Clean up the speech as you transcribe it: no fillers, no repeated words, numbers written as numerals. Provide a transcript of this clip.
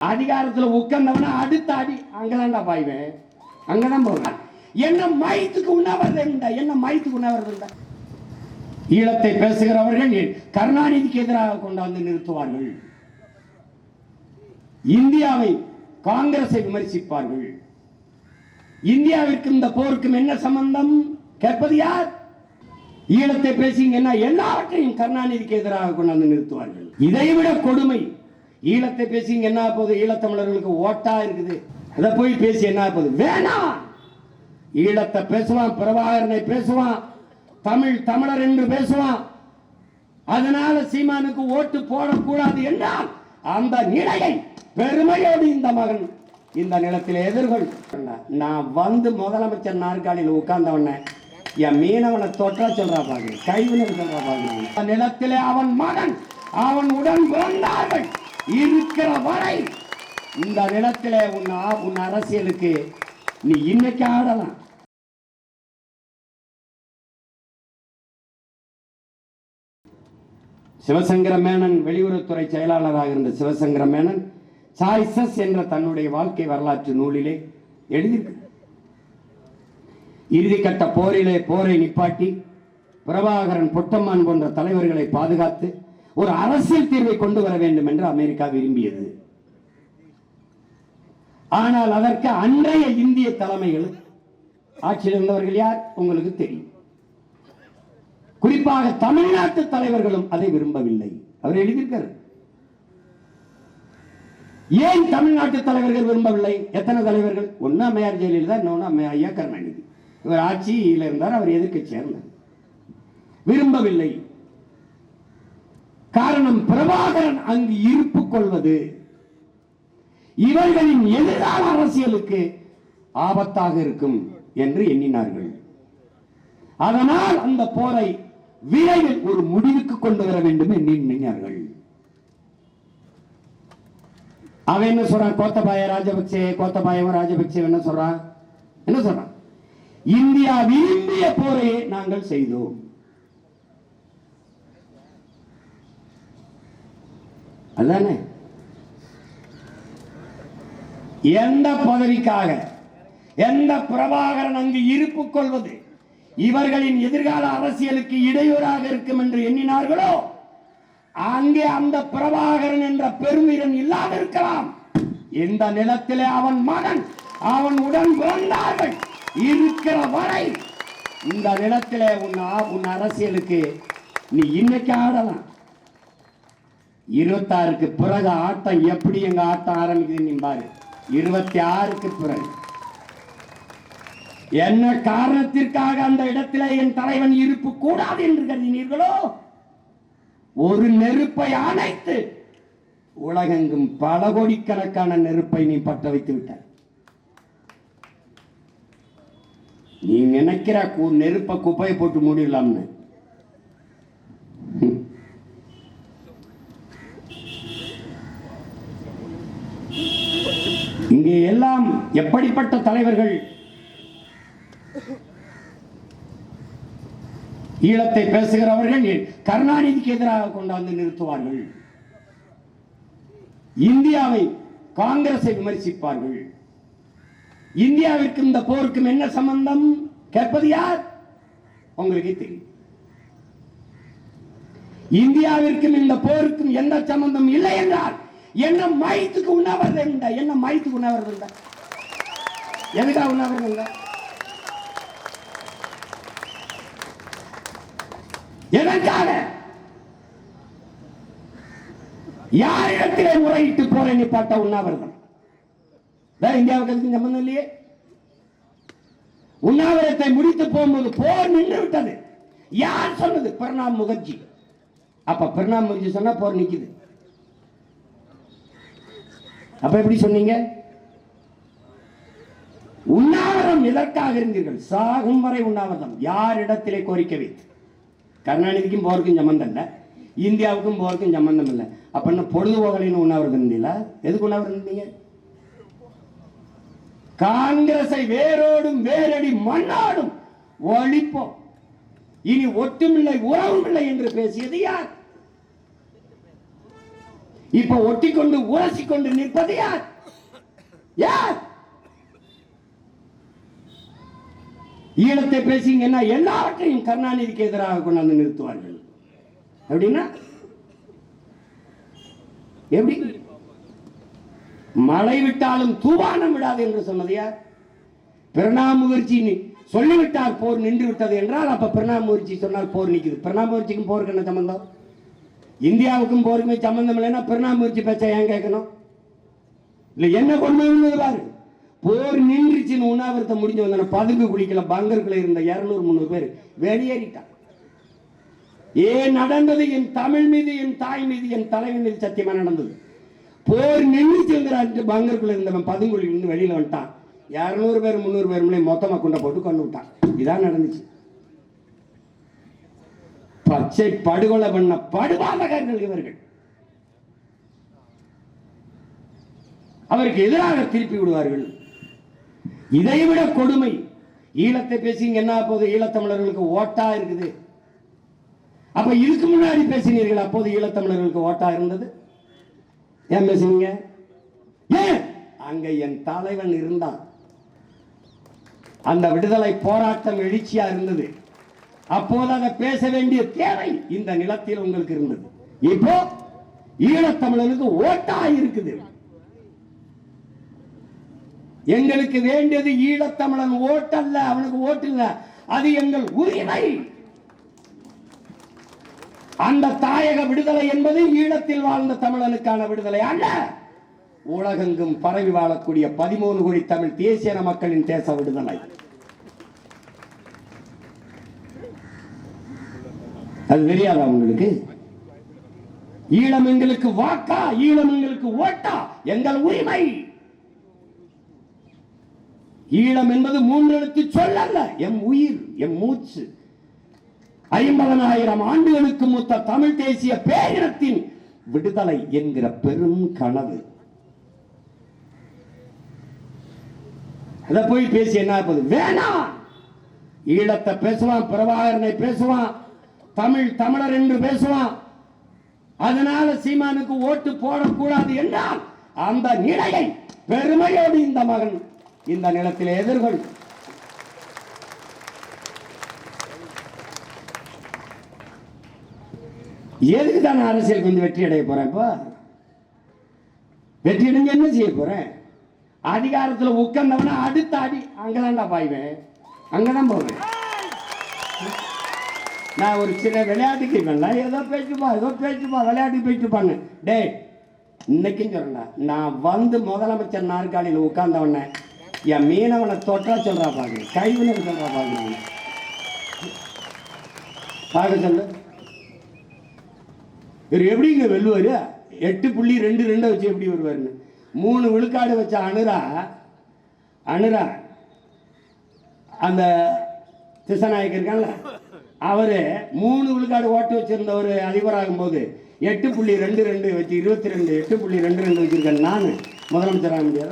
அதிகாரத்தில் உட்கார்ந்தவன அடுத்த அடி அங்கதான்டா பாய்வேன், அங்கதான் போவேன். என்ன மயத்துக்கு உண்ணாவிரதம் இருந்தா, என்ன மயத்துக்கு உண்ணாவிரதம் இருந்தா ஈழத்தை பேசுகிறவர்கள் கருணாநிதிக்கு எதிராக கொண்டாந்து நிறுத்துவார்கள், இந்தியாவை காங்கிரஸை விமர்சிப்பார்கள். இந்தியாவிற்கு இந்த போருக்கும் என்ன சம்பந்தம் கேட்பது யார்? ஈழத்தை பேசிங்கன்னா எல்லாவற்றையும் கருணாநிதிக்கு எதிராக கொண்டாந்து நிறுத்துவார்கள். இதைவிட கொடுமை, ஈழத்தை பேசிங்க என்ன போகுது, ஈழத்தமிழர்களுக்கு ஓட்டா இருக்குது, அதை போய் பேசி என்ன போகுது? வேணாம். ஈழத்தை பேசுவான், பிரபாகரனை பேசுவான், தமிழர் என்று பேசுவான். அதனால சீமானுக்கு ஓட்டு போடக்கூடாது என்றால் அந்த நிலையை பெருமையோடு இந்த மகன் இந்த நிலத்தில் எதிர்கொள். நான் வந்து முதலமைச்சர் நாற்காலியில் உட்கார்ந்தவன என் மீனவனை தொற்றா சொல்றா பாரு, கைவினர் சொல்றா பாரு. நிலத்திலே அவன் மகன், அவன் உடன் பிறந்தார்கள் இருக்கிற வரை இந்த நிலத்திலே உன் அரசியலுக்கு நீ இன்னைக்கு ஆடலாம். சிவசங்கர மேனன் வெளியுறவுத்துறை செயலாளராக இருந்த சிவசங்கர மேனன் சாய்ஸஸ் என்ற தன்னுடைய வாழ்க்கை வரலாற்று நூலிலே எழுதியிருக்கு. இறுதிக்கட்ட போரிலே போரை நிப்பாட்டி பிரபாகரன், பொட்டம்மான் போன்ற தலைவர்களை பாதுகாத்து ஒரு அரசியல் தீர்வை கொண்டு வர வேண்டும் என்று அமெரிக்கா விரும்பியது. ஆனால் அதற்கு அன்றைய இந்திய தலைமைகள், ஆட்சியில் இருந்தவர்கள் யார் உங்களுக்கு தெரியும். குறிப்பாக தமிழ்நாட்டு தலைவர்களும் அதை விரும்பவில்லை. அவர் எழுதியிருக்கார். ஏன் தமிழ்நாட்டு தலைவர்கள் விரும்பவில்லை? எத்தனை தலைவர்கள்? ஒன்னு அம்மையார் ஜெயலலிதா, இன்னொன்னு ஐயா கருணாநிதி. இவர் ஆட்சியில் இருந்தார், அவர் எதிர்க்கட்சி சேர்ந்தார். விரும்பவில்லை. காரணம், பிரபாகரன் அங்கு இருப்பு கொள்வது இவர்களின் எதிர்கால அரசியலுக்கு ஆபத்தாக இருக்கும் என்று எண்ணினார்கள். அதனால் அந்த போரை விரைவில் ஒரு முடிவுக்கு கொண்டு வர வேண்டும் என்று எண்ணினார்கள். அவன் என்ன சொல்றான்? கோத்தபாய ராஜபக்சே என்ன சொல்றான்? இந்தியா விரும்பிய போரையே நாங்கள் செய்தோம். அதானே? எந்த பதவிக்காக, எந்த பிரபாகரன் அங்கு இருப்பு கொள்வது இவர்களின் எதிர்கால அரசியலுக்கு இடையூறாக இருக்கும் என்று எண்ணினார்களோ, அங்கே அந்த பிரபாகரன் என்ற பெருமிரன் இல்லாமல் இருக்கலாம். இந்த நிலத்திலே அவன் மகன், அவன் உடன் பிறந்தார்கள் இருக்கிற வரை இந்த நிலத்திலே உன் அரசியலுக்கு நீ இன்னைக்கு ஆடலாம். 26க்கு பிறகு ஆட்டம் எப்படி எங்க ஆட்டம் ஆரம்பிக்குது நீ பாரு. 26க்கு பிறகு என்ன காரணத்திற்காக அந்த இடத்திலே என் தலைவன் இருப்பு கூடாது என்று கருதினீர்களோ, ஒரு நெருப்பை அணைத்து உலகெங்கும் பல கோடிக்கணக்கான நெருப்பை நீ பற்ற வைத்து விட்டாய். நீ நினைக்கிற நெருப்பை குப்பையை போட்டு மூடிடலாம்னு. இங்கே எல்லாம் எப்படிப்பட்ட தலைவர்கள் ஈழத்தை பேசுகிறவர்கள் கருணாநிதிக்கு எதிராக கொண்டாந்து நிறுத்துவார்கள், இந்தியாவை காங்கிரஸை விமர்சிப்பார்கள். இந்தியாவிற்கும் இந்த போருக்கும் என்ன சம்பந்தம் கேட்பது யார்? உங்களுக்கு தெரியும். இந்தியாவிற்கும் இந்த போருக்கும் எந்த சம்பந்தம் இல்லை என்றால் என்ன மயத்துக்கு உண்ணாவிரதம் இருந்தா, என்ன மயத்துக்கு உண்ணாவிரதம் இருந்தா, எதுக்காக உண்ணாவிரதம் இருந்தா, எதற்காக, யாரிடத்திலே முறையிட்டு போரை நிப்பாட்ட உண்ணாவிரதம்? இந்தியாவுக்கு சம்பந்தம் இல்லையே. உண்ணாவிரத்தை முடித்து போகும்போது போர் நின்று விட்டது. யார் சொன்னது? பிரணாப் முகர்ஜி. அப்ப பிரணாப் முகர்ஜி சொன்னா போர் நிக்குது. அப்ப எப்படி சொன்னீங்க? உண்ணாவிரதம் எதற்காக இருந்தீர்கள்? சாகும் வரை உண்ணாவிரதம். யாரிடத்திலே கோரிக்கை வைத்து? கருணாநிதிக்கும் போருக்கும் சம்பந்தம் இல்லை, இந்தியாவுக்கும் போருக்கும் சம்பந்தம் இல்லை. அப்ப என்ன பொழுதுபோகலின்னு உண்ணாவிரதம் இருந்தீங்களா? எதுக்கு உண்ணாவிரதம் இருந்தீங்க? காங்கிரஸை வேரோடும் வேரடி மண்ணாடும் ஒழிப்போம், இனி ஒட்டுமில்லை உறவுமில்லை என்று பேசியது யார்? இப்ப ஒட்டிக்கொண்டு உரசிக்கொண்டு நிற்பது யார்? யார்? ஈழத்தை பேசிங்கன்னா எல்லாவற்றையும் கருணாநிதிக்கு எதிராக கொண்டாந்து நிறுத்துவார்கள். அப்படின்னா எப்படி? மழை விட்டாலும் தூவானம் விடாது என்று சொன்னது யார்? பிரணாப் முகர்ஜி சொல்லிவிட்டால் போர் நின்று விட்டது என்றால் அப்ப பிரணாப் முகர்ஜி சொன்னால் போர் நிற்குது. பிரணாப் முகர்ஜிக்கும் போருக்கு என்ன சம்பந்தம்? இந்தியாவுக்கும் போருக்குமே சம்பந்தம் இல்லைன்னா பிரணாப் முகர்ஜி பேச்ச ஏன் கேட்கணும்? இல்ல என்ன கொண்டு பாரு, போர் நின்றுச்சுன்னு உண்ணாவிரத்தை முடிஞ்சு வந்த பதுங்கு குழிக்கல பங்கருக்குள்ள இருந்த 200-300 பேர் வெளியேறிட்டான். ஏன் நடந்தது? என் தமிழ் மீது, என் தாய் மீது, என் தலைவன் மீது சத்தியமா நடந்தது. போர் நின்றுச்சுங்கிற பங்கருக்குள்ள இருந்தவன் பதுங்குழியில இருந்து வெளியில வந்துட்டான். 200 பேர் 300 பேர் மொத்தமா குண்டை போட்டு கொண்டு விட்டான். இதான் நடந்துச்சு. பச்சை படுகொலை பண்ண படுபாதகர்கள் இவர்கள். அவருக்கு எதிராக திருப்பி விடுவார்கள். இதைவிட கொடுமை. ஈழத்தை பேசிங்க என்ன போது? ஈழத்தமிழர்களுக்கு ஓட்டா இருக்குது. அப்ப இதுக்கு முன்னாடி பேசினீர்கள், அப்போது ஈழத்தமிழர்களுக்கு ஓட்டா இருந்தது. ஏன் பேசுனீங்க? ஏன்? அங்க என் தலைவன் இருந்தான். அந்த விடுதலை போராட்டம் எழுச்சியா இருந்தது. அப்போது அதை பேச வேண்டிய தேவை இந்த நிலத்தில் உங்களுக்கு இருந்தது. இப்போ ஈழத்தமிழனுக்கு ஓட்டா இருக்குது. எங்களுக்கு வேண்டியது ஈழத்தமிழன் ஓட்டல்ல, அவனுக்கு ஓட்டு இல்ல, அது எங்கள் உரிமை. அந்த தாயக விடுதலை என்பது ஈழத்தில் வாழ்ந்த தமிழனுக்கான விடுதலை அல்ல, உலகெங்கும் பரவி வாழக்கூடிய 13 கோடி தமிழ் தேசிய மக்களின் தேச விடுதலை. அது தெரியாதா உங்களுக்கு? ஈழம் எங்களுக்கு வாக்கா, ஈழம் எங்களுக்கு ஓட்டா, எங்கள் உரிமை. ஈழம் என்பது 3 எழுத்து சொல்லல்ல, எம் உயிர், எம் மூச்சு. 50,000 ஆண்டுகளுக்கு மூத்த தமிழ் தேசிய பேரினத்தின் விடுதலை என்கிற பெரும் கனவு. அதை போய் பேசி என்ன ஆகுது? வேணாம். ஈழத்தை பேசுவான், பிரபாகரனை பேசுவான், தமிழர் என்று பேசுவான். அதனால சீமானுக்கு ஓட்டு போடக்கூடாது என்றால் அந்த நிலையை பெருமையோடு இந்த மகன் இந்த நிலத்தில் எதிர்கொள். எதுக்கு தான் அரசியல் கொஞ்சம் வெற்றி அடைய போறேன்? இப்ப வெற்றி அடைஞ்சு என்ன செய்ய போறேன்? அதிகாரத்தில் உட்கார்ந்தவன அடுத்த அடி அங்கதான்டா பாய்வேன், அங்கதான் போவேன். நான் ஒரு சின்ன விளையாட்டுக்கு ஏதோ பேச்சுப்பா விளையாட்டுக்கு போயிட்டுப்பாங்க. டே இன்னைக்கும் சொல்றேன்டா, நான் வந்து முதலமைச்சர் நாற்காலியில் உட்கார்ந்தவன என் மீனவனை தொட்டா சொல்றா பாக்கு, கைவினர் சொல்றா பாக்கு, பார்க்க சொல்லு. இவர் எப்படிங்க வெல்லுவாரு? 8.22 வச்சு எப்படி வருவாருன்னு 3 விழுக்காடு வச்ச அனுரா அந்த திசநாயக்கு இருக்கான்ல, அவரு 3 விழுக்காடு ஓட்டு வச்சிருந்தவர் அதிபராகும் போது 8.22 வச்சு 22 8.22 வச்சிருக்கேன் நான் முதலமைச்சராக முடியாது.